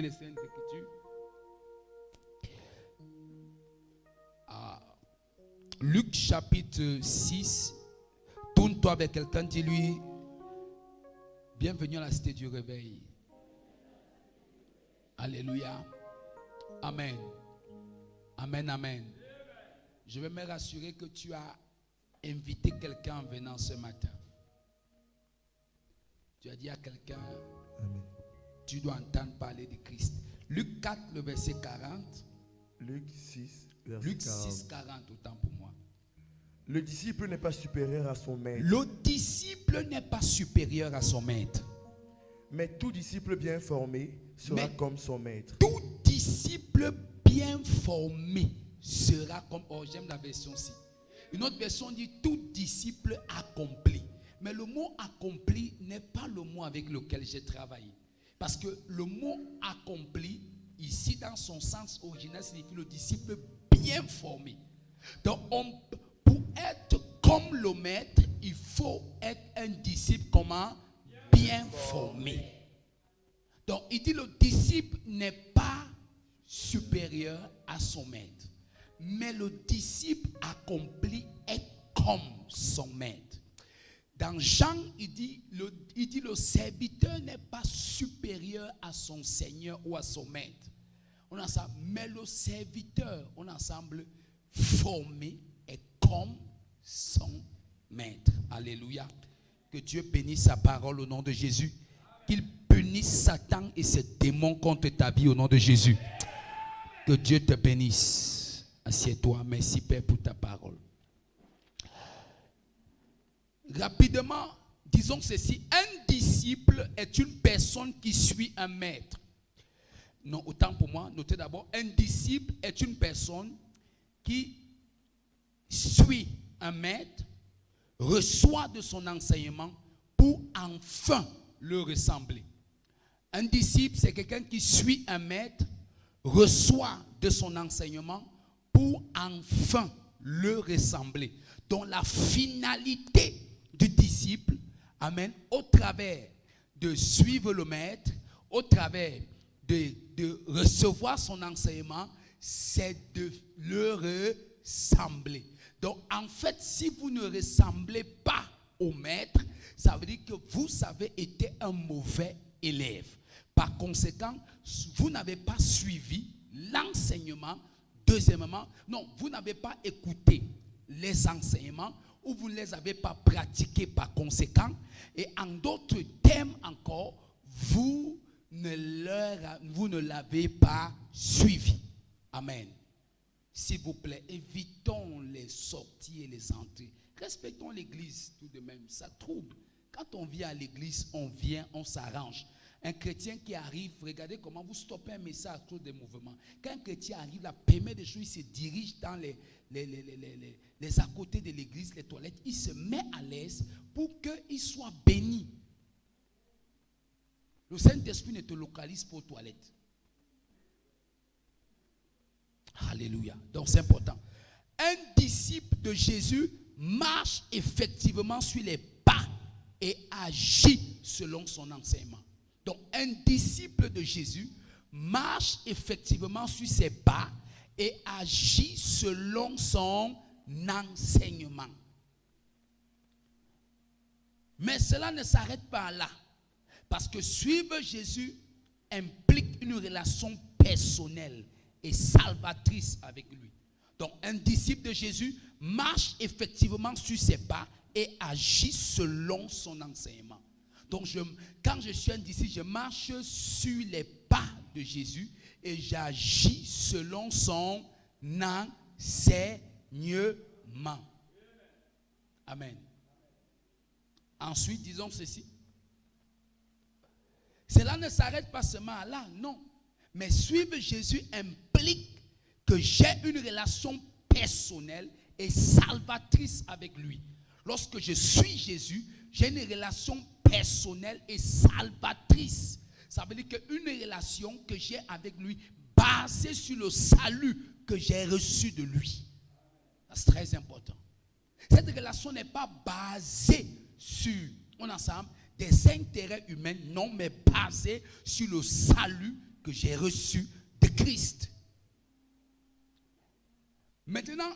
les Saintes Écritures. Luc chapitre 6. Tourne-toi avec quelqu'un, dis-lui: bienvenue à la cité du réveil. Alléluia. Amen. Amen, amen. Je vais me rassurer que tu as invité quelqu'un en venant ce matin. Tu as dit à quelqu'un: amen. Tu dois entendre parler de Christ. Luc 4, le verset 40. Luc 6, verset Luc 40. 6, 40, autant pour moi. Le disciple n'est pas supérieur à son maître. Le disciple n'est pas supérieur à son maître. Mais tout disciple bien formé sera comme son maître. Tout disciple bien formé sera comme... Oh, j'aime la version-ci. Une autre version dit tout disciple accompli. Mais le mot accompli n'est pas le mot avec lequel j'ai travaillé. Parce que le mot accompli, ici dans son sens original, signifie le disciple bien formé. Donc, pour être comme le maître, il faut être un disciple comment? Bien formé. Donc, il dit le disciple n'est pas supérieur à son maître. Mais le disciple accompli est comme son maître. Dans Jean, il dit le serviteur n'est pas supérieur à son Seigneur ou à son maître. On ensemble, mais le serviteur, on ensemble formé est comme son maître. Alléluia. Que Dieu bénisse sa parole au nom de Jésus. Qu'il punisse Satan et ses démons contre ta vie au nom de Jésus. Que Dieu te bénisse. Assieds-toi. Merci Père pour ta parole. Rapidement, disons ceci. Un disciple est une personne qui suit un maître. Non, autant pour moi, notez d'abord, un disciple est une personne qui suit un maître, reçoit de son enseignement pour enfin le ressembler. Un disciple, c'est quelqu'un qui suit un maître, reçoit de son enseignement pour enfin le ressembler. Donc la finalité du disciple, amen, au travers de suivre le maître, au travers de recevoir son enseignement, c'est de le ressembler. Donc en fait, si vous ne ressemblez pas au maître, ça veut dire que vous avez été un mauvais élève. Par conséquent, vous n'avez pas suivi l'enseignement. Deuxièmement, non, vous n'avez pas écouté les enseignements ou vous ne les avez pas pratiqués par conséquent. Et en d'autres termes encore, vous ne l'avez pas suivi. Amen. S'il vous plaît, évitons les sorties et les entrées. Respectons l'église tout de même, ça trouble. Quand on vient à l'église, on vient, on s'arrange. Un chrétien qui arrive, regardez comment vous stoppez un message à cause des mouvements. Quand un chrétien arrive, la première des choses, il se dirige dans les à côté de l'église, les toilettes. Il se met à l'aise pour qu'il soit béni. Le Saint-Esprit ne te localise pas aux toilettes. Alléluia. Donc c'est important. Un disciple de Jésus marche effectivement sur les pas et agit selon son enseignement. Donc un disciple de Jésus marche effectivement sur ses pas et agit selon son enseignement. Mais cela ne s'arrête pas là. Parce que suivre Jésus implique une relation personnelle et salvatrice avec lui. Donc un disciple de Jésus marche effectivement sur ses pas et agit selon son enseignement. Donc quand je suis un disciple, je marche sur les pas de Jésus et j'agis selon son enseignement. Amen. Ensuite, disons ceci. Cela ne s'arrête pas seulement là, non. Mais suivre Jésus implique que j'ai une relation personnelle et salvatrice avec lui. Lorsque je suis Jésus, j'ai une relation personnelle et salvatrice. Ça veut dire qu'une relation que j'ai avec lui basée sur le salut que j'ai reçu de lui. C'est très important. Cette relation n'est pas basée sur, on ensemble, des intérêts humains, non, mais basée sur le salut que j'ai reçu de Christ. Maintenant,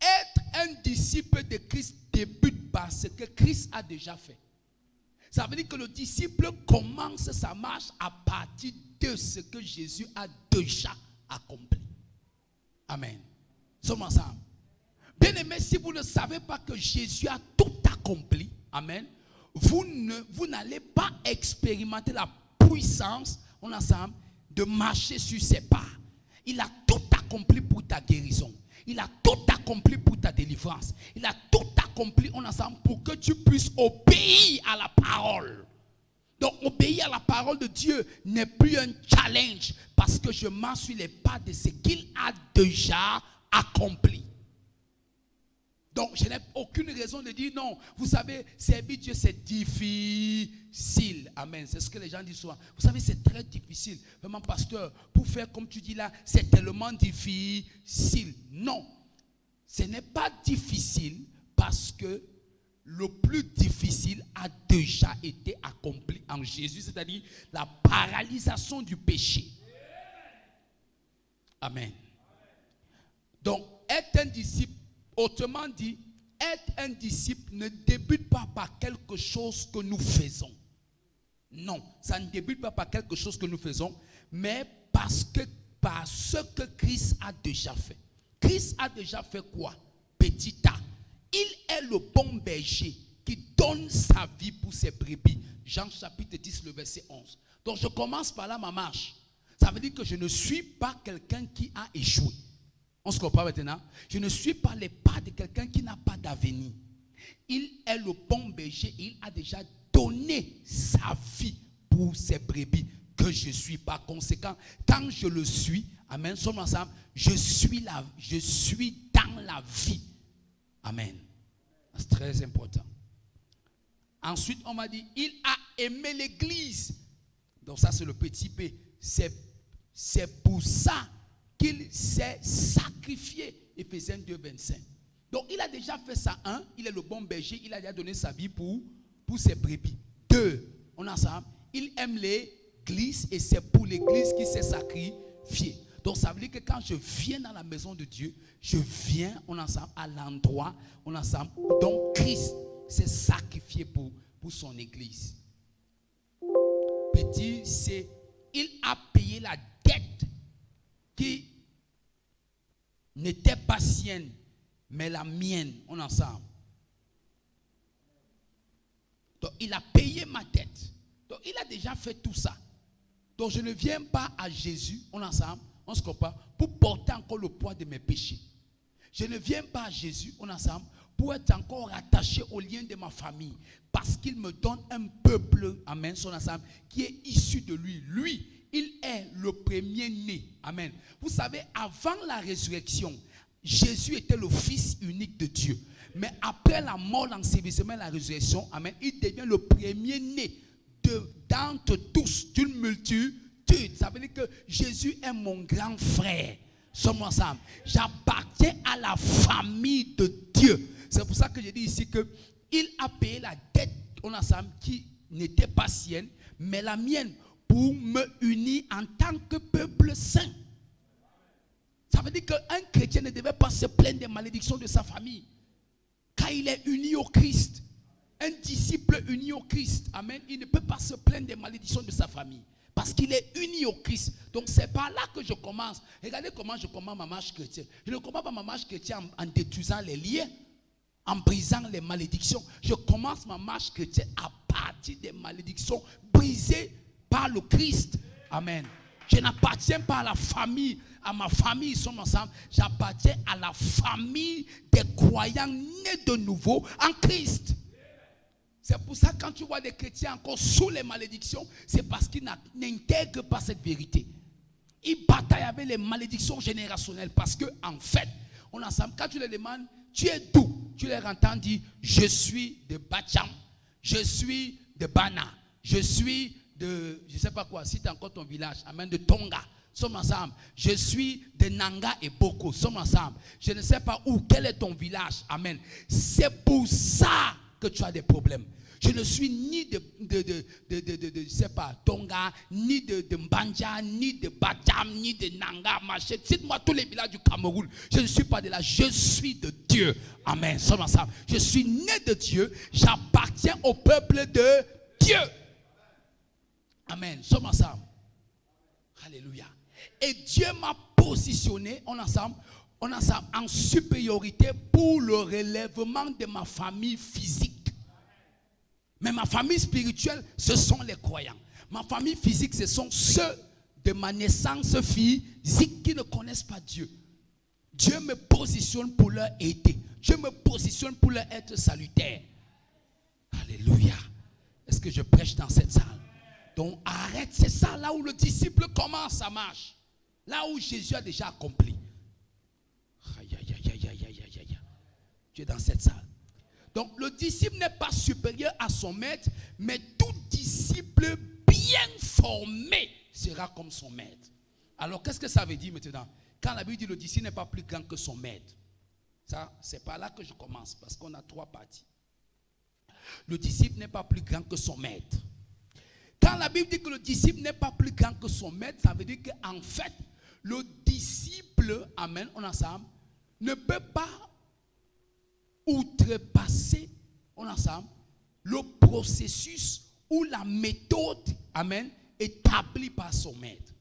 être un disciple de Christ débute par ce que Christ a déjà fait. Ça veut dire que le disciple commence sa marche à partir de ce que Jésus a déjà accompli. Amen. Sommes ensemble. Bien aimé, si vous ne savez pas que Jésus a tout accompli, amen, vous n'allez pas expérimenter la puissance, on ensemble, de marcher sur ses pas. Il a tout accompli pour ta guérison. Il a tout accompli pour ta délivrance. Il a tout accompli en ensemble pour que tu puisses obéir à la parole. Donc, obéir à la parole de Dieu n'est plus un challenge parce que je marche sur les pas de ce qu'il a déjà accompli. Donc, je n'ai aucune raison de dire non. Vous savez, servir Dieu, c'est difficile. Amen. C'est ce que les gens disent souvent. Vous savez, c'est très difficile. Vraiment, pasteur, pour faire comme tu dis là, c'est tellement difficile. Non. Ce n'est pas difficile parce que le plus difficile a déjà été accompli en Jésus, c'est-à-dire la paralysation du péché. Amen. Donc, être un disciple, autrement dit, être un disciple ne débute pas par quelque chose que nous faisons. Non, ça ne débute pas par quelque chose que nous faisons, mais par ce que Christ a déjà fait. Christ a déjà fait quoi? Petit a. Il est le bon berger qui donne sa vie pour ses brebis. Jean chapitre 10, le verset 11. Donc je commence par là ma marche. Ça veut dire que je ne suis pas quelqu'un qui a échoué. On se comprend maintenant? Je ne suis pas les pas de quelqu'un qui n'a pas d'avenir. Il est le bon berger et il a déjà donné sa vie pour ses brebis que je suis. Par conséquent, quand je le suis, amen, sommes ensemble, je suis dans la vie. Amen. C'est très important. Ensuite, on m'a dit, il a aimé l'église. Donc ça, c'est le petit p. C'est pour ça qu'il s'est sacrifié. Éphésiens 2, 25. Donc, il a déjà fait ça. 1, il est le bon berger. Il a déjà donné sa vie pour ses brebis. 2, on a ensemble. Il aime l'église et c'est pour l'église qu'il s'est sacrifié. Donc, ça veut dire que quand je viens dans la maison de Dieu, je viens, on ensemble, à l'endroit, on ensemble. Donc, Christ s'est sacrifié pour son église. Petit, c'est, il a payé la dette qui n'était pas sienne, mais la mienne, on ensemble. Donc, il a payé ma dette. Donc, il a déjà fait tout ça. Donc, je ne viens pas à Jésus, on ensemble, on se comprend, pour porter encore le poids de mes péchés. Je ne viens pas à Jésus, on ensemble, pour être encore rattaché au lien de ma famille. Parce qu'il me donne un peuple, amen, son ensemble, qui est issu de lui. Lui, il est le premier-né, amen. Vous savez, avant la résurrection, Jésus était le fils unique de Dieu. Mais après la mort, l'ensevelissement et la résurrection, amen, il devient le premier-né d'entre tous, d'une multitude. Ça veut dire que Jésus est mon grand frère. Sommes ensemble. J'appartiens à la famille de Dieu. C'est pour ça que je dis ici qu'il a payé la dette, on ensemble, qui n'était pas sienne, mais la mienne, pour me unir en tant que peuple saint. Ça veut dire qu'un chrétien ne devait pas se plaindre des malédictions de sa famille. Car il est uni au Christ. Un disciple uni au Christ, amen, il ne peut pas se plaindre des malédictions de sa famille. Parce qu'il est uni au Christ. Donc c'est par là que je commence. Regardez comment je commence ma marche chrétienne. Je ne commence pas ma marche chrétienne en détruisant les liens, en brisant les malédictions. Je commence ma marche chrétienne à partir des malédictions brisées par le Christ. Amen. Je n'appartiens pas à la famille, à ma famille, ils sont ensemble. J'appartiens à la famille des croyants nés de nouveau en Christ. C'est pour ça que quand tu vois des chrétiens encore sous les malédictions, c'est parce qu'ils n'intègrent pas cette vérité. Ils bataillent avec les malédictions générationnelles parce que en fait, on ensemble, quand tu les demandes, tu es d'où? Tu les entends dire, je suis de Bacham, je suis de Bana, je suis de, je ne sais pas quoi, si tu as encore ton village, amen, de Tonga, sommes ensemble. Je suis de Nanga et Boko, sommes ensemble. Je ne sais pas où, quel est ton village, amen. C'est pour ça que tu as des problèmes. Je ne suis ni de je sais pas, Tonga, ni de Mbanja, ni de Batam, ni de Nanga, Maché. Cite-moi tous les villages du Cameroun. Je ne suis pas de là, je suis de Dieu. Amen. Sommes ensemble. Je suis né de Dieu, j'appartiens au peuple de Dieu. Amen. Sommes ensemble. Alléluia. Et Dieu m'a positionné, on ensemble, en supériorité pour le relèvement de ma famille physique. Mais ma famille spirituelle, ce sont les croyants. Ma famille physique, ce sont ceux de ma naissance physique qui ne connaissent pas Dieu. Dieu me positionne pour leur aider. Dieu me positionne pour leur être salutaire. Alléluia. Est-ce que je prêche dans cette salle? Donc arrête, c'est ça là où le disciple commence à marcher. Là où Jésus a déjà accompli. Aïe, aïe, aïe, aïe, aïe, aïe, aïe, aïe. Tu es dans cette salle. Donc le disciple n'est pas supérieur à son maître, mais tout disciple bien formé sera comme son maître. Alors qu'est-ce que ça veut dire maintenant? Quand la Bible dit le disciple n'est pas plus grand que son maître. Ça, c'est par là que je commence, parce qu'on a trois parties. Le disciple n'est pas plus grand que son maître. Quand la Bible dit que le disciple n'est pas plus grand que son maître, ça veut dire qu'en fait, le disciple, amen, on ensemble, ne peut pas outrepasser, on ensemble, le processus ou la méthode, amen, établie par son maître.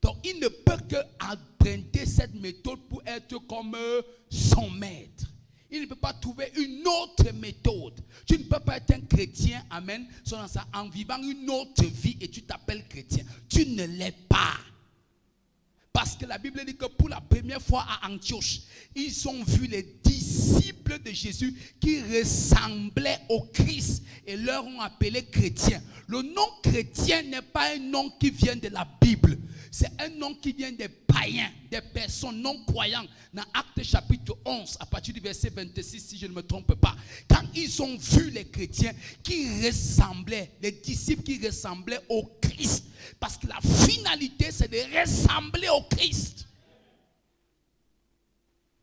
Donc, il ne peut qu'emprunter cette méthode pour être comme son maître. Il ne peut pas trouver une autre méthode. Tu ne peux pas être un chrétien, amen, en vivant une autre vie et tu t'appelles chrétien. Tu ne l'es pas. Parce que la Bible dit que pour la première fois à Antioche, ils ont vu les disciples de Jésus qui ressemblaient au Christ et leur ont appelé chrétiens. Le nom chrétien n'est pas un nom qui vient de la Bible. C'est un nom qui vient des païens, des personnes non croyantes. Dans Actes chapitre 11, à partir du verset 26, si je ne me trompe pas. Quand ils ont vu les chrétiens qui ressemblaient, les disciples qui ressemblaient au Christ. Parce que la finalité, c'est de ressembler au Christ.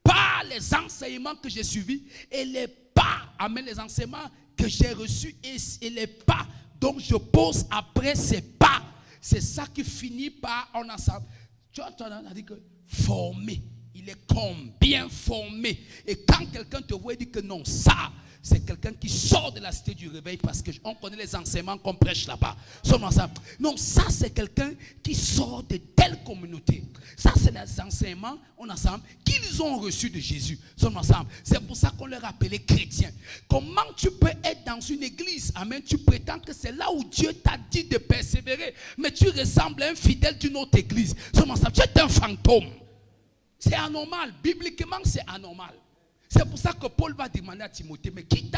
Par les enseignements que j'ai suivis et les pas, amen, les enseignements que j'ai reçus et les pas dont je pose après ces pas. C'est ça qui finit par en ensemble. Tu entends, on a dit que formé. Il est comme bien formé. Et quand quelqu'un te voit et dit que non, ça, c'est quelqu'un qui sort de la cité du réveil parce qu'on connaît les enseignements qu'on prêche là-bas. Sommes ensemble. Non, ça, c'est quelqu'un qui sort de telle communauté. Ça, c'est les enseignements, on ensemble, qu'ils ont reçus de Jésus. Sommes ensemble. C'est pour ça qu'on leur appelait chrétiens. Comment tu peux être dans une église, amen, tu prétends que c'est là où Dieu t'a dit de persévérer, mais tu ressembles à un fidèle d'une autre église. Sommes ensemble. Tu es un fantôme. C'est anormal. Bibliquement, c'est anormal. C'est pour ça que Paul va demander à Timothée, mais qui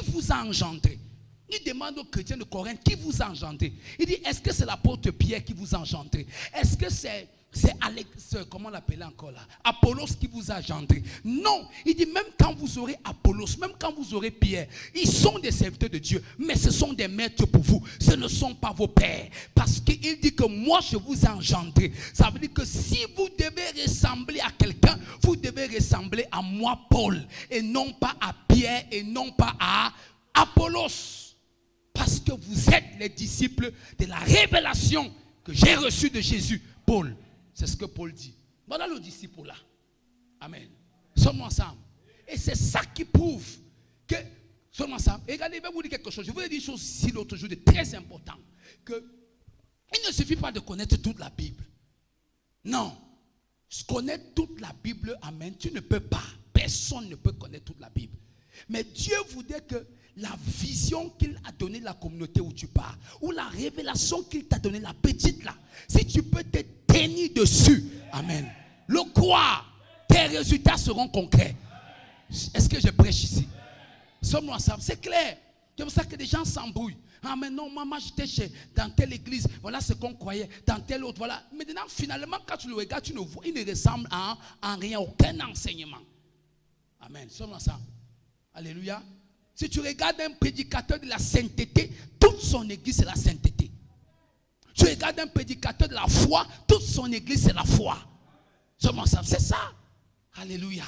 vous a engendré? Il demande aux chrétiens de Corinthe, qui vous a engendré? Il dit, est-ce que c'est l'apôtre Pierre qui vous a engendré? Est-ce que c'est comment on l'appelait encore là? Apollos qui vous a engendré? Non, il dit même quand vous aurez Apollos, même quand vous aurez Pierre, ils sont des serviteurs de Dieu, mais ce sont des maîtres pour vous. Ce ne sont pas vos pères. Parce qu'il dit que moi je vous ai engendré. Ça veut dire que si vous devez ressembler à quelqu'un, vous devez ressembler à moi, Paul, et non pas à Pierre, et non pas à Apollos. Parce que vous êtes les disciples de la révélation que j'ai reçue de Jésus. Paul, c'est ce que Paul dit. Voilà le disciple là. Amen. Sommes ensemble. Et c'est ça qui prouve que sommes ensemble. Et regardez, je vais vous dire quelque chose. Je vous ai dit une chose ici l'autre jour de très important. Que il ne suffit pas de connaître toute la Bible. Non. Connaître toute la Bible, amen, tu ne peux pas. Personne ne peut connaître toute la Bible. Mais Dieu voudrait que la vision qu'il a donnée de la communauté où tu pars, ou la révélation qu'il t'a donnée, la petite là, si tu peux te tenir dessus, amen, le croire, tes résultats seront concrets. Est-ce que je prêche ici? Sommes-nous ensemble? C'est clair. C'est pour ça que des gens s'embrouillent. Ah mais non, maman, j'étais dans telle église, voilà ce qu'on croyait, dans telle autre, voilà. Maintenant, finalement, quand tu le regardes, tu ne vois, il ne ressemble en rien, aucun enseignement. Amen. Sommes-nous ensemble? Alléluia. Si tu regardes un prédicateur de la sainteté, toute son église c'est la sainteté. Tu regardes un prédicateur de la foi, toute son église c'est la foi. Sommes ensemble, c'est ça. Alléluia.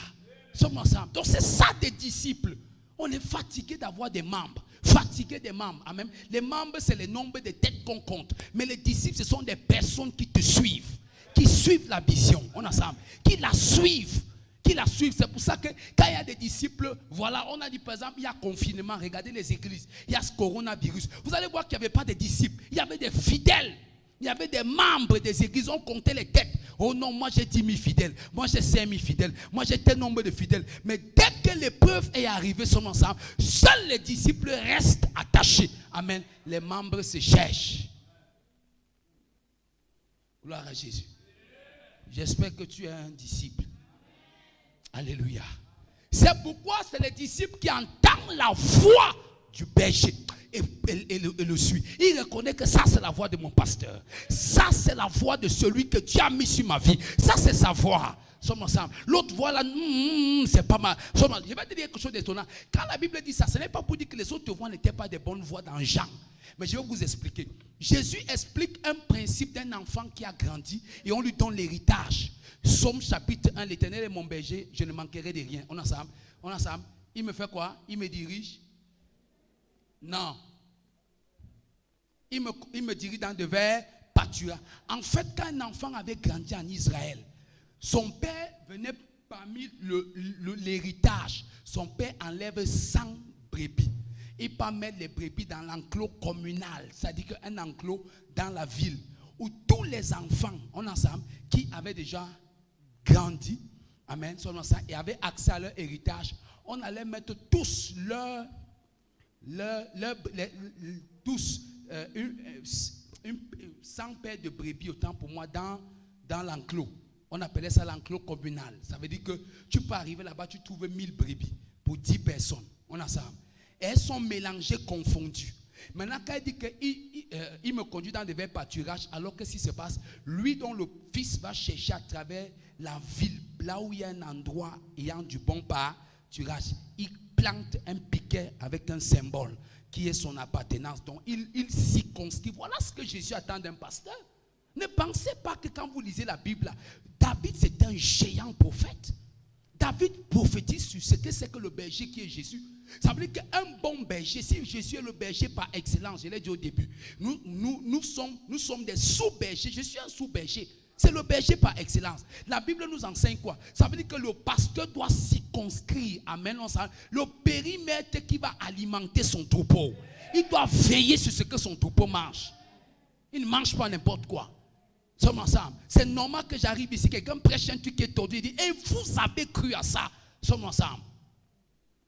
Sommes ensemble. Donc c'est ça des disciples. On est fatigué d'avoir des membres, fatigué des membres. Amen. Les membres, c'est le nombre de têtes qu'on compte. Mais les disciples, ce sont des personnes qui te suivent. Qui suivent la vision. On a ensemble. Qui la suivent. C'est pour ça que quand il y a des disciples, voilà, on a dit par exemple, il y a confinement, regardez les églises, il y a ce coronavirus. Vous allez voir qu'il n'y avait pas de disciples, il y avait des fidèles, il y avait des membres des églises, on comptait les têtes. Oh non, moi j'ai 10 000 fidèles, moi j'ai 5 000 fidèles, moi j'ai tel nombre de fidèles. Mais dès que l'épreuve est arrivée sur ensemble, seuls les disciples restent attachés. Amen. Les membres se cherchent. Gloire à Jésus. J'espère que tu es un disciple. Alléluia. C'est pourquoi c'est les disciples qui entendent la voix du berger et le suivent. Ils reconnaissent que ça c'est la voix de mon pasteur. Ça c'est la voix de celui que Dieu a mis sur ma vie. Ça c'est sa voix. Sommes ensemble. L'autre voix là, c'est pas mal. Je vais te dire quelque chose d'étonnant. Quand la Bible dit ça, ce n'est pas pour dire que les autres voix n'étaient pas des bonnes voix dans Jean. Mais je vais vous expliquer. Jésus explique un principe d'un enfant qui a grandi et on lui donne l'héritage. Somme chapitre 1, l'Éternel est mon berger, je ne manquerai de rien. On ensemble. Il me fait quoi? Il me dirige? Non. Il me dirige dans de verts pâturages. En fait, quand un enfant avait grandi en Israël, son père venait parmi l'héritage. Son père enlève 100 brebis. Il peut mettre les brebis dans l'enclos communal, c'est-à-dire qu'un enclos dans la ville, où tous les enfants, on ensemble, qui avaient déjà grandi, amen, et avaient accès à leur héritage, on allait mettre tous tous 100 paires de brebis, autant pour moi, dans l'enclos. On appelait ça l'enclos communal. Ça veut dire que tu peux arriver là-bas, tu trouves 1000 brebis pour 10 personnes. On a ça. Et elles sont mélangées, confondues. Maintenant, quand il dit qu'il me conduit dans des verts pâturages, alors que ce qui se passe, lui dont le fils va chercher à travers la ville, là où il y a un endroit ayant du bon pâturage, il plante un piquet avec un symbole qui est son appartenance. Donc, il circonscrit. Voilà ce que Jésus attend d'un pasteur. Ne pensez pas que quand vous lisez la Bible, David c'est un géant prophète. David prophétise sur ce que c'est que le berger qui est Jésus. Ça veut dire qu'un bon berger, si Jésus est le berger par excellence, je l'ai dit au début, nous sommes des sous-bergers. Je suis un sous-berger. C'est le berger par excellence. La Bible nous enseigne quoi? Ça veut dire que le pasteur doit circonscrire, amen, le périmètre qui va alimenter son troupeau. Il doit veiller sur ce que son troupeau mange. Il ne mange pas n'importe quoi. Sommes ensemble. C'est normal que j'arrive ici, quelqu'un prêche un truc qui est tordu, il dit, et vous avez cru à ça? Sommes ensemble.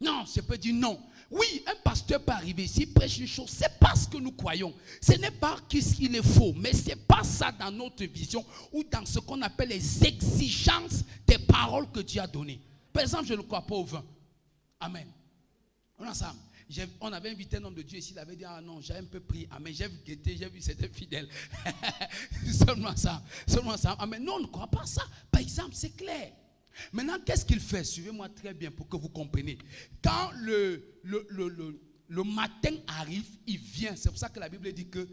Non, je peux dire non. Oui, un pasteur peut arriver ici, prêche une chose, c'est pas ce que nous croyons. Ce n'est pas qu'il est faux, mais ce n'est pas ça dans notre vision ou dans ce qu'on appelle les exigences des paroles que Dieu a données. Par exemple, je ne crois pas au vin. Amen. On est ensemble. On avait invité un homme de Dieu ici, il avait dit, ah non, j'ai un peu pris. Amen, j'ai guetté, j'ai vu c'était fidèle. Seulement ça. Amen. Non, on ne croit pas ça. Par exemple, c'est clair. Maintenant, qu'est-ce qu'il fait? Suivez-moi très bien pour que vous compreniez. Quand le matin arrive, il vient. C'est pour ça que la Bible dit que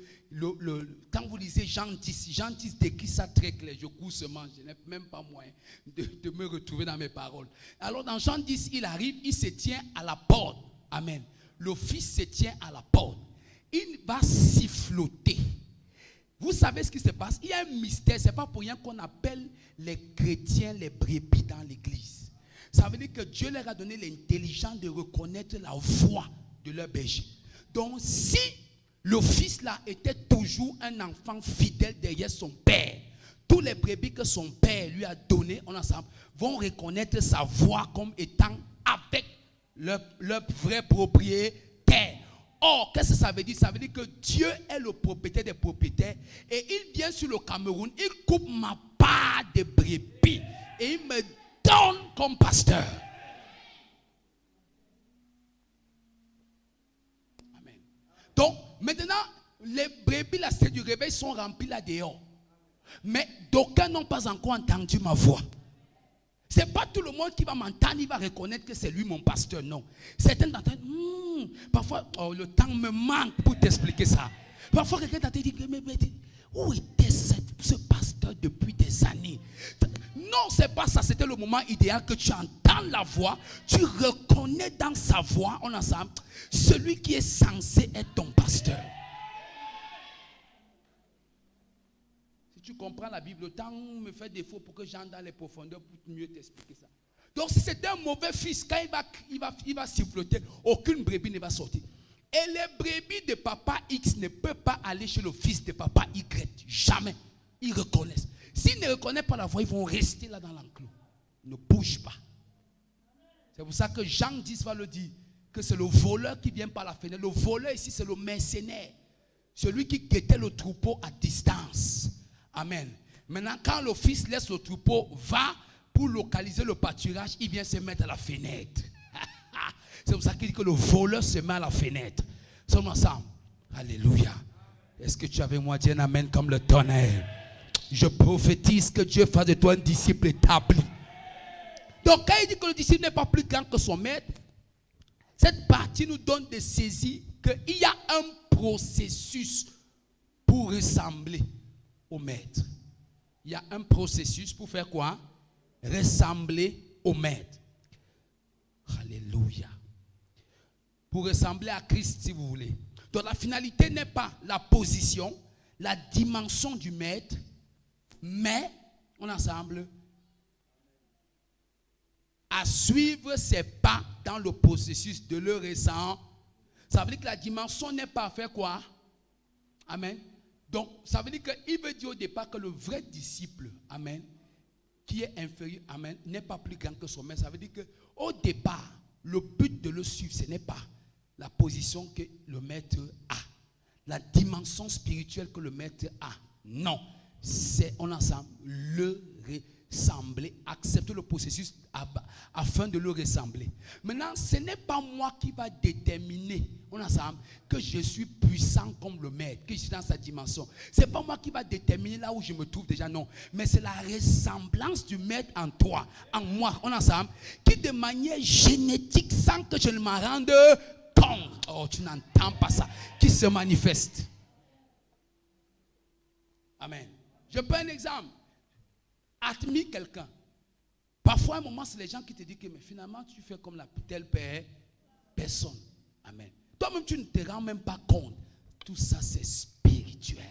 quand vous lisez Jean 10 décrit ça très clair. Je coursement, je n'ai même pas moyen de me retrouver dans mes paroles. Alors dans Jean 10, il arrive, il se tient à la porte. Amen. Le fils se tient à la porte. Il va siffloter. Vous savez ce qui se passe? Il y a un mystère. Ce n'est pas pour rien qu'on appelle les chrétiens les brebis dans l'église. Ça veut dire que Dieu leur a donné l'intelligence de reconnaître la voix de leur berger. Donc si le fils là était toujours un enfant fidèle derrière son père, tous les brebis que son père lui a donné ensemble vont reconnaître sa voix comme étant avec leur vrai propriétaire. Or, qu'est-ce que ça veut dire? Ça veut dire que Dieu est le propriétaire des propriétaires et il vient sur le Cameroun, il coupe ma part de brebis et il me donne comme pasteur. Amen. Donc, maintenant, les brebis, la cité du réveil sont remplies là dehors. Mais d'aucuns n'ont pas encore entendu ma voix. Ce n'est pas tout le monde qui va m'entendre, il va reconnaître que c'est lui mon pasteur. Non. Certains d'entre eux, parfois, le temps me manque pour t'expliquer ça. Parfois, quelqu'un d'entre eux dit, mais où était ce pasteur depuis des années? Non, c'est pas ça. C'était le moment idéal que tu entends la voix. Tu reconnais dans sa voix, on a ça, celui qui est censé être ton pasteur. Si tu comprends la Bible, le temps me fait défaut pour que j'entre dans les profondeurs pour mieux t'expliquer ça. Donc si c'est un mauvais fils, quand il va siffloter, aucune brebis ne va sortir. Et les brebis de papa X ne peuvent pas aller chez le fils de papa Y. Jamais. Ils reconnaissent. S'ils ne reconnaissent pas la voix, ils vont rester là dans l'enclos. Ne bouge pas. C'est pour ça que Jean 10 va le dire, que c'est le voleur qui vient par la fenêtre. Le voleur ici, c'est le mercenaire. Celui qui guettait le troupeau à distance. Amen. Maintenant, quand le fils laisse le troupeau, va pour localiser le pâturage, il vient se mettre à la fenêtre. C'est pour ça qu'il dit que le voleur se met à la fenêtre. Sommes ensemble. Alléluia. Est-ce que tu avais moi dit un amen comme le tonnerre? Je prophétise que Dieu fasse de toi un disciple établi. Donc quand il dit que le disciple n'est pas plus grand que son maître, cette partie nous donne de saisir qu'il y a un processus pour ressembler au maître. Il y a un processus pour faire quoi? Ressembler au maître. Alléluia. Pour ressembler à Christ, si vous voulez. Donc la finalité n'est pas la position, la dimension du maître, mais on ensemble à suivre ses pas dans le processus de le ressembler. Ça veut dire que la dimension n'est pas à faire quoi? Amen. Donc ça veut dire qu'il veut dire au départ que le vrai disciple, amen, qui est inférieur, amen, n'est pas plus grand que son maître. Ça veut dire qu'au départ, le but de le suivre, ce n'est pas la position que le maître a, la dimension spirituelle que le maître a. Non, c'est on ensemble le ressembler, accepter le processus afin de le ressembler. Maintenant, ce n'est pas moi qui va déterminer, on ensemble, que je suis puissant comme le maître, que je suis dans sa dimension. Ce n'est pas moi qui va déterminer là où je me trouve déjà, non. Mais c'est la ressemblance du maître en toi, en moi, on ensemble, qui de manière génétique, sans que je ne m'en rende compte, oh tu n'entends pas ça, qui se manifeste. Amen. Je prends un exemple. Admire quelqu'un. Parfois, à un moment, c'est les gens qui te disent que mais finalement, tu fais comme la telle personne. Amen. Toi-même, tu ne te rends même pas compte. Tout ça, c'est spirituel.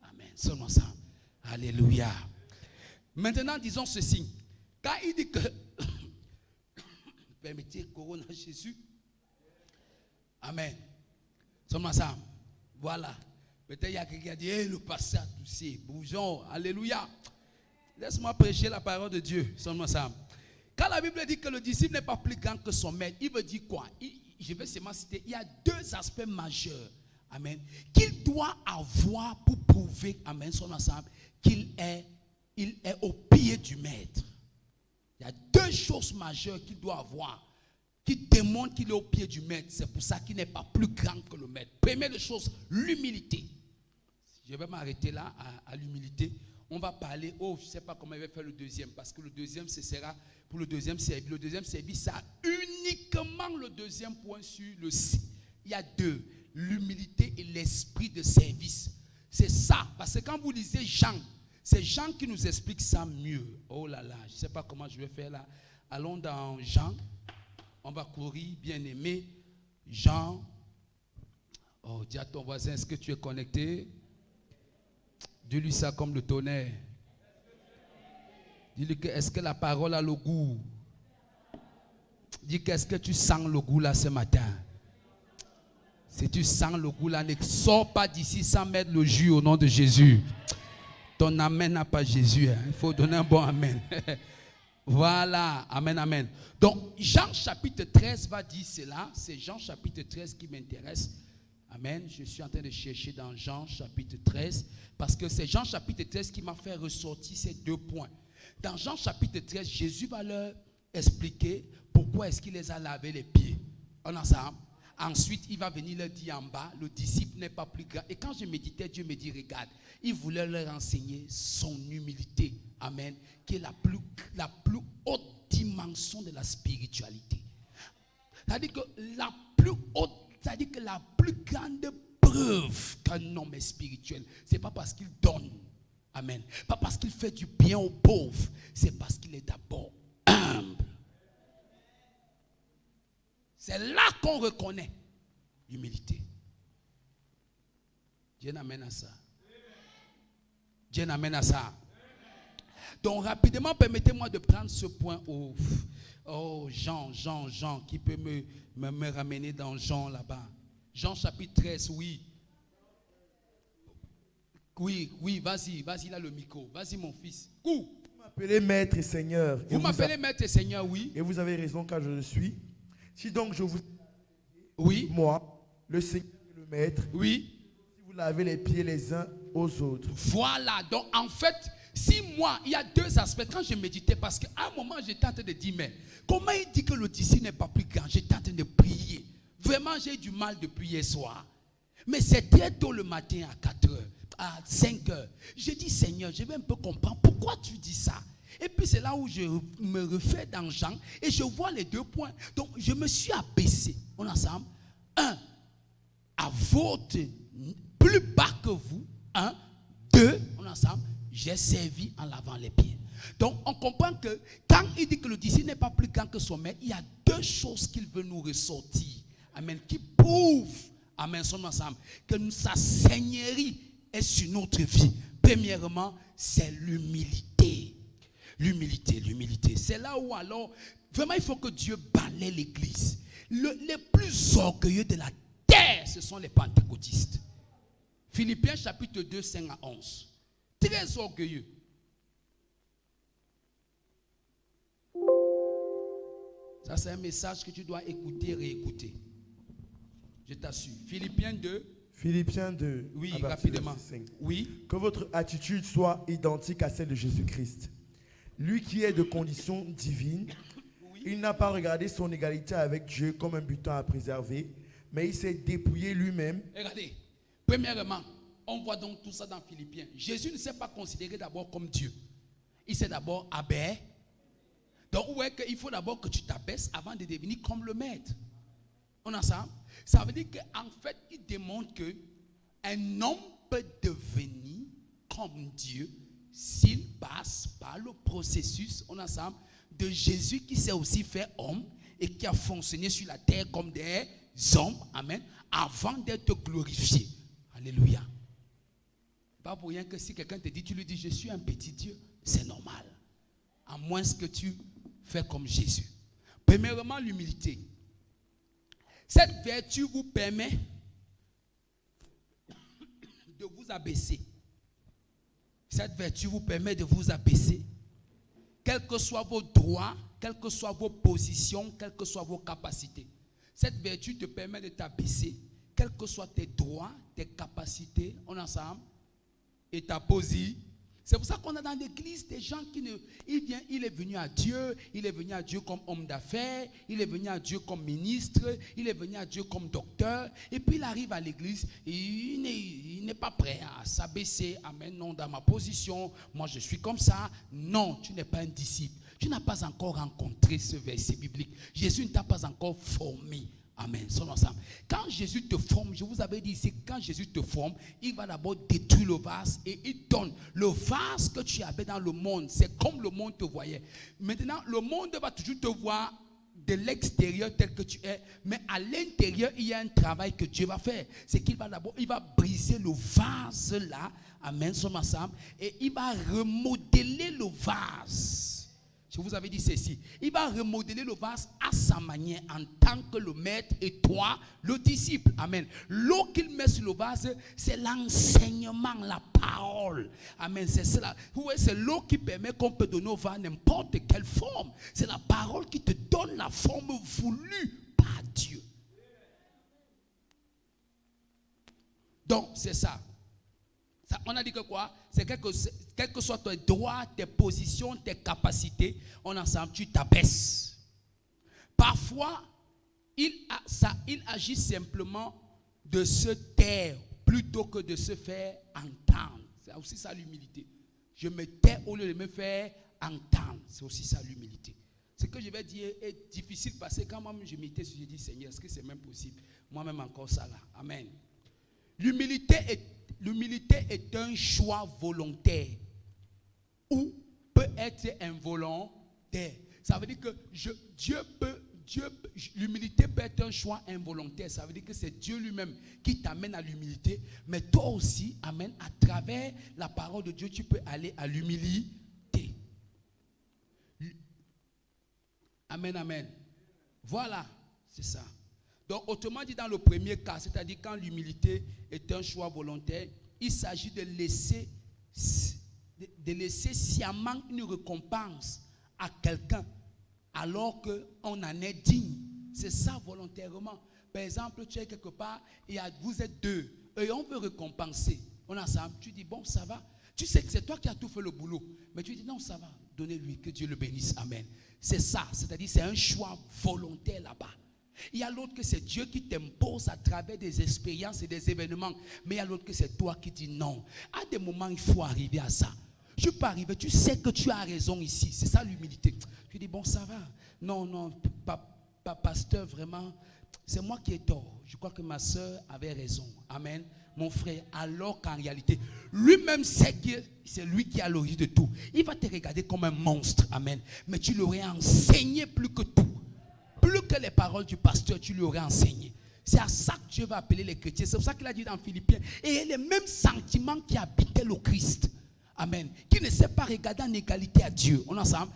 Amen. Seulement ça. Alléluia. Maintenant, disons ceci. Quand il dit que permettez Corona Jésus. Amen. Seulement ça. Voilà. Peut-être il y a quelqu'un qui a dit, hey, le passé a toussé. Bougeons. Alléluia. Laisse-moi prêcher la parole de Dieu. Seulement ça. Quand la Bible dit que le disciple n'est pas plus grand que son maître, il veut dire quoi? Je vais seulement citer. Il y a deux aspects majeurs. Amen. Qu'il doit avoir pour prouver, amen, son ensemble, qu'il est au pied du maître. Il y a deux choses majeures qu'il doit avoir qui démontrent qu'il est au pied du maître. C'est pour ça qu'il n'est pas plus grand que le maître. Première chose, l'humilité. Je vais m'arrêter là à l'humilité. On va parler, je ne sais pas comment il va faire le deuxième, parce que le deuxième, ce sera pour le deuxième service. Le deuxième service, ça uniquement le deuxième point sur le C. Il y a deux, l'humilité et l'esprit de service. C'est ça, parce que quand vous lisez Jean, c'est Jean qui nous explique ça mieux. Oh là là, je ne sais pas comment je vais faire là. Allons dans Jean, on va courir, bien aimé. Jean, oh, dis à ton voisin, est-ce que tu es connecté? Dis-lui ça comme le tonnerre. Dis-lui que est-ce que la parole a le goût? Dis qu'est-ce que tu sens le goût là ce matin? Si tu sens le goût là, ne sors pas d'ici sans mettre le jus au nom de Jésus. Ton amen n'a pas Jésus. Hein. Il faut donner un bon amen. Voilà, amen, amen. Donc Jean chapitre 13 va dire cela. C'est Jean chapitre 13 qui m'intéresse. Amen. Je suis en train de chercher dans Jean chapitre 13 parce que c'est Jean chapitre 13 qui m'a fait ressortir ces deux points. Dans Jean chapitre 13, Jésus va leur expliquer pourquoi est-ce qu'il les a lavés les pieds. On ensemble. Ensuite, il va venir leur dire en bas, le disciple n'est pas plus grand. Et quand je méditais, Dieu me dit, regarde, il voulait leur enseigner son humilité. Amen. Qui est la plus haute dimension de la spiritualité. C'est-à-dire que la plus haute, c'est-à-dire que la plus grande preuve qu'un homme est spirituel, ce n'est pas parce qu'il donne. Amen. Pas parce qu'il fait du bien aux pauvres, c'est parce qu'il est d'abord humble. C'est là qu'on reconnaît l'humilité. Dieu n'amène à ça. Dieu n'amène à ça. Donc rapidement, permettez-moi de prendre ce point au Jean, qui peut me ramener dans Jean là-bas. Jean chapitre 13, oui. Oui, vas-y, là le micro. Vas-y mon fils. Vous m'appelez maître et seigneur. Vous m'appelez maître et seigneur, oui. Et vous avez raison car je le suis. Si donc je vous... Oui. Moi, le seigneur et le maître. Oui. Si vous lavez les pieds les uns aux autres. Voilà, donc en fait, si moi, il y a deux aspects. Quand je méditais, parce qu'à un moment, j'étais en train de dire, mais comment il dit que le disciple n'est pas plus grand? J'étais en train de prier. Vraiment, j'ai du mal depuis hier soir. Mais c'est très tôt le matin à 4 heures, à 5 heures. J'ai dit, Seigneur, je vais un peu comprendre pourquoi tu dis ça. Et puis c'est là où je me refais dans Jean et je vois les 2 points. Donc je me suis abaissé. On est ensemble. 1, à votre plus bas que vous. 1, 2, on est ensemble. J'ai servi en lavant les pieds. Donc on comprend que quand il dit que le disciple n'est pas plus grand que son maître, il y a 2 choses qu'il veut nous ressortir. Amen. Qui prouvent, amen, son ensemble, que sa seigneurie est sur notre vie. Premièrement, c'est l'humilité. L'humilité. C'est là où alors, vraiment il faut que Dieu balaie l'église. Les plus orgueilleux de la terre, ce sont les pentecôtistes. Philippiens chapitre 2, 5 à 11. Très orgueilleux. Ça c'est un message que tu dois écouter et réécouter. Je t'assure. Philippiens 2. Oui, rapidement. Oui. Que votre attitude soit identique à celle de Jésus-Christ. Lui qui est de condition divine, oui. Il n'a pas regardé son égalité avec Dieu comme un butin à préserver, mais il s'est dépouillé lui-même. Regardez, premièrement, on voit donc tout ça dans Philippiens. Jésus ne s'est pas considéré d'abord comme Dieu. Il s'est d'abord abaissé. Donc, ouais, il faut d'abord que tu t'abaisses avant de devenir comme le maître. On a ça? Ça veut dire qu'en fait, il démontre qu'un homme peut devenir comme Dieu s'il passe par le processus, on a ensemble, de Jésus qui s'est aussi fait homme et qui a fonctionné sur la terre comme des hommes, amen, avant d'être glorifié. Alléluia. Pas pour rien que si quelqu'un te dit, tu lui dis, je suis un petit Dieu, c'est normal. À moins que tu fais comme Jésus. Premièrement, l'humilité. Cette vertu vous permet de vous abaisser. Cette vertu vous permet de vous abaisser. Quels que soient vos droits, quelles que soient vos positions, quelles que soient vos capacités. Cette vertu te permet de t'abaisser. Quels que soient tes droits, tes capacités, on est ensemble, et ta position. C'est pour ça qu'on a dans l'église des gens qui il est venu à Dieu comme homme d'affaires, il est venu à Dieu comme ministre, il est venu à Dieu comme docteur, et puis il arrive à l'église, et il n'est pas prêt à s'abaisser, amen, non, dans ma position, moi je suis comme ça. Non, tu n'es pas un disciple. Tu n'as pas encore rencontré ce verset biblique. Jésus ne t'a pas encore formé. Amen. Sommes ensemble. Quand Jésus te forme, je vous avais dit ici, quand Jésus te forme, il va d'abord détruire le vase et il donne. Le vase que tu avais dans le monde, c'est comme le monde te voyait. Maintenant, le monde va toujours te voir de l'extérieur tel que tu es, mais à l'intérieur, il y a un travail que Dieu va faire. C'est qu'il va d'abord, il va briser le vase là, amen, sommes ensemble, et il va remodeler le vase. Je vous avais dit ceci. Il va remodeler le vase à sa manière en tant que le maître et toi, le disciple. Amen. L'eau qu'il met sur le vase, c'est l'enseignement, la parole. Amen. C'est cela. C'est l'eau qui permet qu'on peut donner au vase n'importe quelle forme. C'est la parole qui te donne la forme voulue par Dieu. Donc, c'est ça. On a dit que quoi? C'est quel que soit tes droits, tes positions, tes capacités, on ensemble, tu t'abaisses. Parfois, il agit simplement de se taire plutôt que de se faire entendre. C'est aussi ça l'humilité. Je me tais au lieu de me faire entendre. C'est aussi ça l'humilité. Ce que je vais dire est difficile parce que quand moi-même je m'étais, je dis Seigneur, est-ce que c'est même possible? Moi-même encore ça là. Amen. L'humilité est un choix volontaire ou peut être involontaire. Ça veut dire que l'humilité peut être un choix involontaire. Ça veut dire que c'est Dieu lui-même qui t'amène à l'humilité. Mais toi aussi, amen, à travers la parole de Dieu, tu peux aller à l'humilité. Amen, amen. Voilà, c'est ça. Donc, autrement dit, dans le premier cas, c'est-à-dire quand l'humilité est un choix volontaire, il s'agit de laisser sciemment une récompense à quelqu'un alors qu'on en est digne. C'est ça volontairement. Par exemple, tu es quelque part et vous êtes deux et on veut récompenser. On est ensemble, tu dis bon, ça va. Tu sais que c'est toi qui as tout fait le boulot, mais tu dis non, ça va. Donnez-lui, que Dieu le bénisse. Amen. C'est ça, c'est-à-dire c'est un choix volontaire là-bas. Il y a l'autre que c'est Dieu qui t'impose à travers des expériences et des événements. Mais il y a l'autre que c'est toi qui dis non. À des moments, il faut arriver à ça. Je peux arriver, tu sais que tu as raison ici. C'est ça l'humilité. Tu dis, bon, ça va. Non, pasteur, vraiment, c'est moi qui ai tort. Je crois que ma soeur avait raison. Amen. Mon frère, alors qu'en réalité, lui-même sait que c'est lui qui a l'origine de tout. Il va te regarder comme un monstre. Amen. Mais tu l'aurais enseigné plus que tout. Plus que les paroles du pasteur, tu lui aurais enseigné. C'est à ça que Dieu va appeler les chrétiens. C'est pour ça qu'il a dit dans Philippiens. Et les mêmes sentiments qui habitaient le Christ. Amen. Qui ne s'est pas regardé en égalité à Dieu. On est ensemble.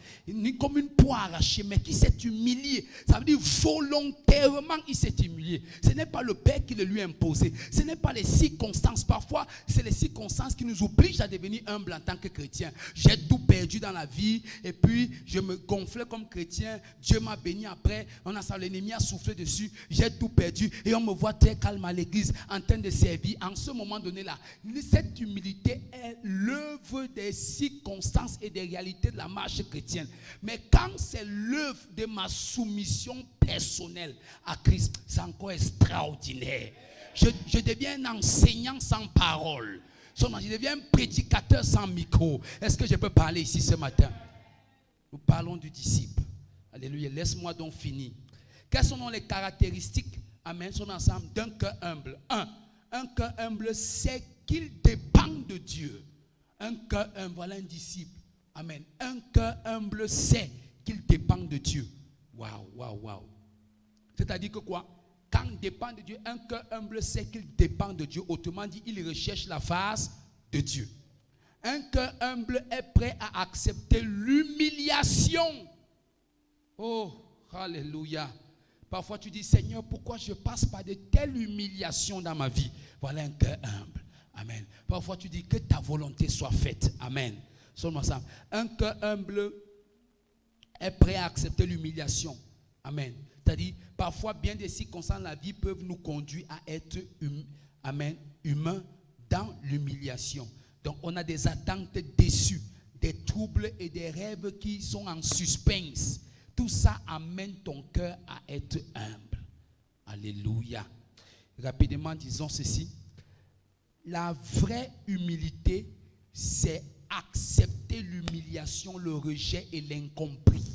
Comme une poire arrachée, mais qui s'est humilié. Ça veut dire volontairement il s'est humilié. Ce n'est pas le Père qui le lui a imposé. Ce n'est pas les circonstances. Parfois, c'est les circonstances qui nous obligent à devenir humbles en tant que chrétiens. J'ai tout perdu dans la vie. Et puis, je me gonflais comme chrétien. Dieu m'a béni après. On a ça, l'ennemi a soufflé dessus. J'ai tout perdu. Et on me voit très calme à l'église, en train de servir. En ce moment donné-là, cette humilité est l'œuvre des circonstances et des réalités de la marche chrétienne. Mais quand c'est l'œuvre de ma soumission personnelle à Christ, c'est encore extraordinaire. Je deviens un enseignant sans parole. Je deviens un prédicateur sans micro. Est-ce que je peux parler ici ce matin? Nous parlons du disciple. Alléluia. Laisse-moi donc finir. Quelles sont donc les caractéristiques, amen, sont ensemble d'un cœur humble? Un cœur humble, c'est qu'il dépend de Dieu. Un cœur humble, voilà un disciple. Amen. Un cœur humble sait qu'il dépend de Dieu. Waouh. C'est-à-dire que quoi? Quand il dépend de Dieu, un cœur humble sait qu'il dépend de Dieu. Autrement dit, il recherche la face de Dieu. Un cœur humble est prêt à accepter l'humiliation. Oh, alléluia. Parfois tu dis, Seigneur, pourquoi je passe par de telles humiliations dans ma vie? Voilà un cœur humble. Amen. Parfois tu dis que ta volonté soit faite. Amen. Sommes ensemble. Un cœur humble est prêt à accepter l'humiliation. Amen. C'est-à-dire, parfois, bien des circonstances de la vie peuvent nous conduire à être humains dans l'humiliation. Donc, on a des attentes déçues, des troubles et des rêves qui sont en suspense. Tout ça amène ton cœur à être humble. Alléluia. Rapidement, disons ceci. La vraie humilité, c'est accepter l'humiliation, le rejet et l'incompris.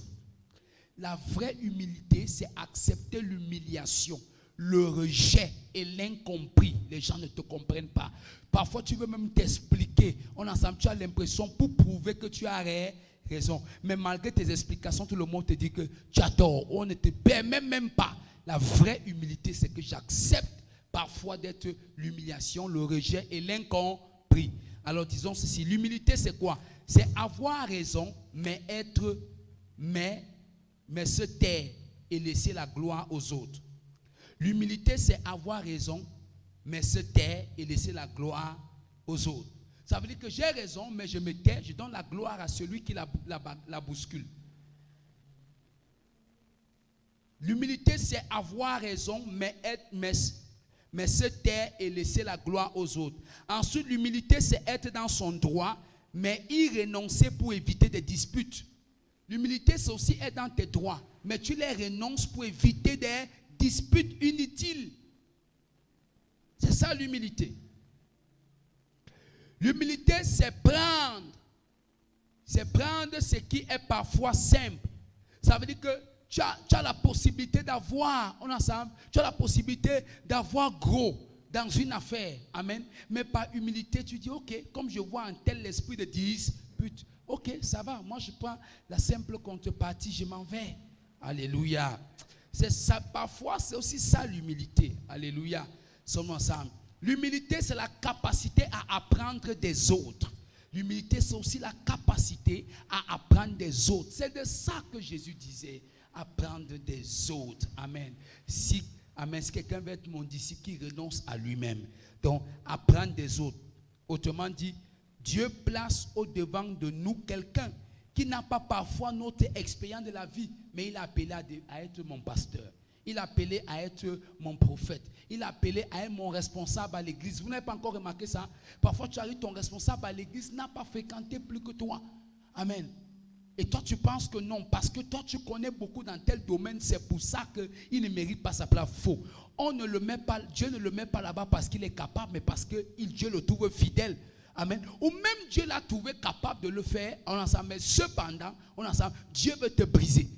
La vraie humilité, c'est accepter l'humiliation, le rejet et l'incompris. Les gens ne te comprennent pas. Parfois, tu veux même t'expliquer. Ensemble, tu as l'impression pour prouver que tu as raison. Mais malgré tes explications, tout le monde te dit que tu as tort. On ne te permet même pas. La vraie humilité, c'est que j'accepte parfois d'être l'humiliation, le rejet et l'incompris. Alors disons ceci, l'humilité c'est quoi? C'est avoir raison, mais se taire et laisser la gloire aux autres. L'humilité c'est avoir raison, mais se taire et laisser la gloire aux autres. Ça veut dire que j'ai raison, mais je me tais, je donne la gloire à celui qui la bouscule. L'humilité c'est avoir raison, mais se taire et laisser la gloire aux autres. Ensuite, l'humilité, c'est être dans son droit, mais y renoncer pour éviter des disputes. L'humilité, c'est aussi être dans tes droits, mais tu les renonces pour éviter des disputes inutiles. C'est ça l'humilité. L'humilité, c'est prendre ce qui est parfois simple. Ça veut dire que tu as la possibilité d'avoir, tu as la possibilité d'avoir gros dans une affaire. Amen. Mais par humilité, tu dis, ok, comme je vois un tel esprit de dispute, but. Ok, ça va. Moi, je prends la simple contrepartie, je m'en vais. Alléluia. C'est ça, parfois, c'est aussi ça l'humilité. Alléluia. Sommes ensemble. L'humilité, c'est la capacité à apprendre des autres. L'humilité, c'est aussi la capacité à apprendre des autres. C'est de ça que Jésus disait, apprendre des autres. Amen. Si quelqu'un veut être mon disciple, qui renonce à lui-même. Donc, apprendre des autres. Autrement dit, Dieu place au-devant de nous quelqu'un qui n'a pas parfois notre expérience de la vie, mais il a appelé à être mon pasteur. Il a appelé à être mon prophète. Il a appelé à être mon responsable à l'église. Vous n'avez pas encore remarqué ça? Parfois, tu arrives, ton responsable à l'église n'a pas fréquenté plus que toi. Amen. Et toi, tu penses que non, parce que toi, tu connais beaucoup dans tel domaine, c'est pour ça qu'il ne mérite pas sa place. Faux. Dieu ne le met pas là-bas parce qu'il est capable, mais parce que Dieu le trouve fidèle. Amen. Ou même Dieu l'a trouvé capable de le faire ensemble. Mais cependant, Dieu veut te briser.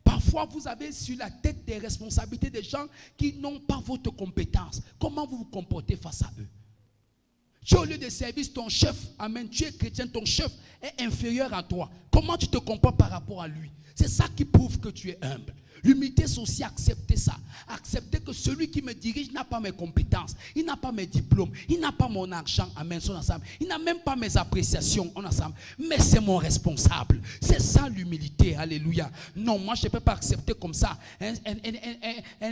Parfois, vous avez sur la tête des responsabilités des gens qui n'ont pas votre compétence. Comment vous vous comportez face à eux? Tu es au lieu de service, ton chef, amen, tu es chrétien, ton chef est inférieur à toi. Comment tu te comportes par rapport à lui? C'est ça qui prouve que tu es humble. L'humilité, c'est aussi accepter ça. Accepter que celui qui me dirige n'a pas mes compétences, il n'a pas mes diplômes, il n'a pas mon argent, amen, ensemble. Il n'a même pas mes appréciations, ensemble. Mais c'est mon responsable. C'est ça l'humilité, alléluia. Non, moi je ne peux pas accepter comme ça. Elle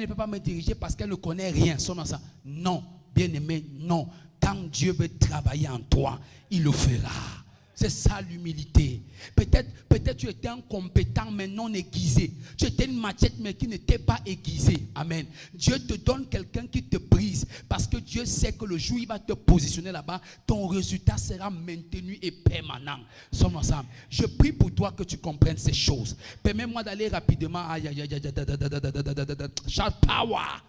ne peut pas me diriger parce qu'elle ne connaît rien, ensemble. Non, bien aimé, non. Quand Dieu veut travailler en toi, il le fera. C'est ça l'humilité. Peut-être tu étais incompétent mais non aiguisé. Tu étais une machette mais qui n'était pas aiguisée. Amen. Dieu te donne quelqu'un qui te brise parce que Dieu sait que le jour où il va te positionner là-bas, ton résultat sera maintenu et permanent. Sommes ensemble. Je prie pour toi que tu comprennes ces choses. Permets-moi d'aller rapidement. Shout power.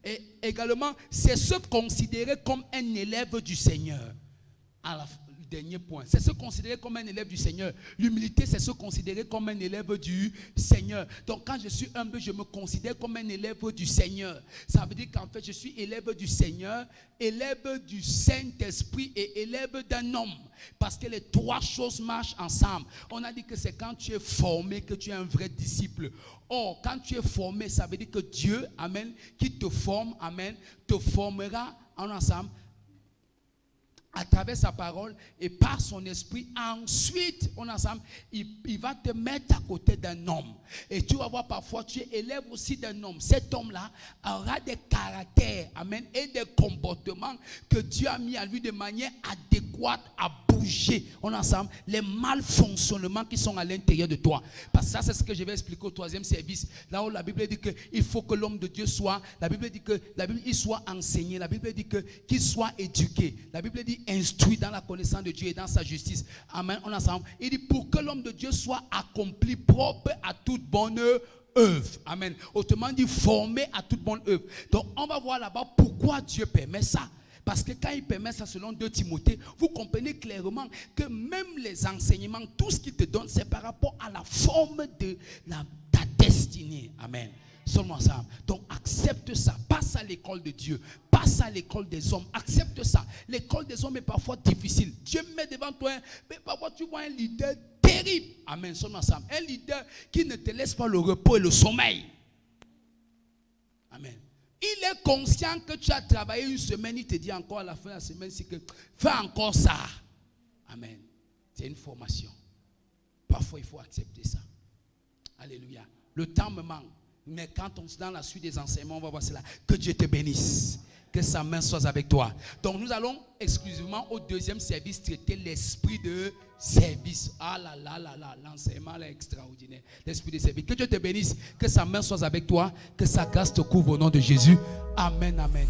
Et également, c'est se considérer comme un élève du Seigneur. Dernier point, c'est se considérer comme un élève du Seigneur. L'humilité, c'est se considérer comme un élève du Seigneur. Donc quand je suis humble, je me considère comme un élève du Seigneur. Ça veut dire qu'en fait, je suis élève du Seigneur, élève du Saint-Esprit et élève d'un homme. Parce que les trois choses marchent ensemble. On a dit que c'est quand tu es formé que tu es un vrai disciple. Or, quand tu es formé, ça veut dire que Dieu, amen, qui te forme, amen, te formera en ensemble à travers sa parole et par son esprit. Ensuite, il va te mettre à côté d'un homme. Et tu vas voir parfois, tu es élève aussi d'un homme. Cet homme-là aura des caractères, amen, et des comportements que Dieu a mis à lui de manière adéquate à bouger, les malfonctionnements qui sont à l'intérieur de toi. Parce que ça, c'est ce que je vais expliquer au troisième service. Là où la Bible dit qu'il faut que l'homme de Dieu soit, la Bible dit que il soit enseigné, la Bible dit qu'il soit éduqué, la Bible dit instruit dans la connaissance de Dieu et dans sa justice. Amen. Il dit pour que l'homme de Dieu soit accompli, propre à toute bonne œuvre. Amen. Autrement dit, formé à toute bonne œuvre. Donc, on va voir là-bas pourquoi Dieu permet ça. Parce que quand il permet ça selon 2 Timothée, vous comprenez clairement que même les enseignements, tout ce qu'il te donne, c'est par rapport à la forme de ta destinée. Amen. Seulement ça. Donc accepte ça. Passe à l'école de Dieu. Passe à l'école des hommes. Accepte ça. L'école des hommes est parfois difficile. Dieu met devant toi, mais parfois tu vois un leader terrible. Amen. Seulement ça. Un leader qui ne te laisse pas le repos et le sommeil. Amen. Il est conscient que tu as travaillé une semaine. Il te dit encore à la fin de la semaine, c'est que fais encore ça. Amen. C'est une formation. Parfois, il faut accepter ça. Alléluia. Le temps me manque. Mais quand on est dans la suite des enseignements, on va voir cela. Que Dieu te bénisse. Que sa main soit avec toi. Donc nous allons exclusivement au deuxième service traiter l'esprit de service. Ah là là là là, l'enseignement est extraordinaire. L'esprit de service. Que Dieu te bénisse. Que sa main soit avec toi. Que sa grâce te couvre au nom de Jésus. Amen, amen.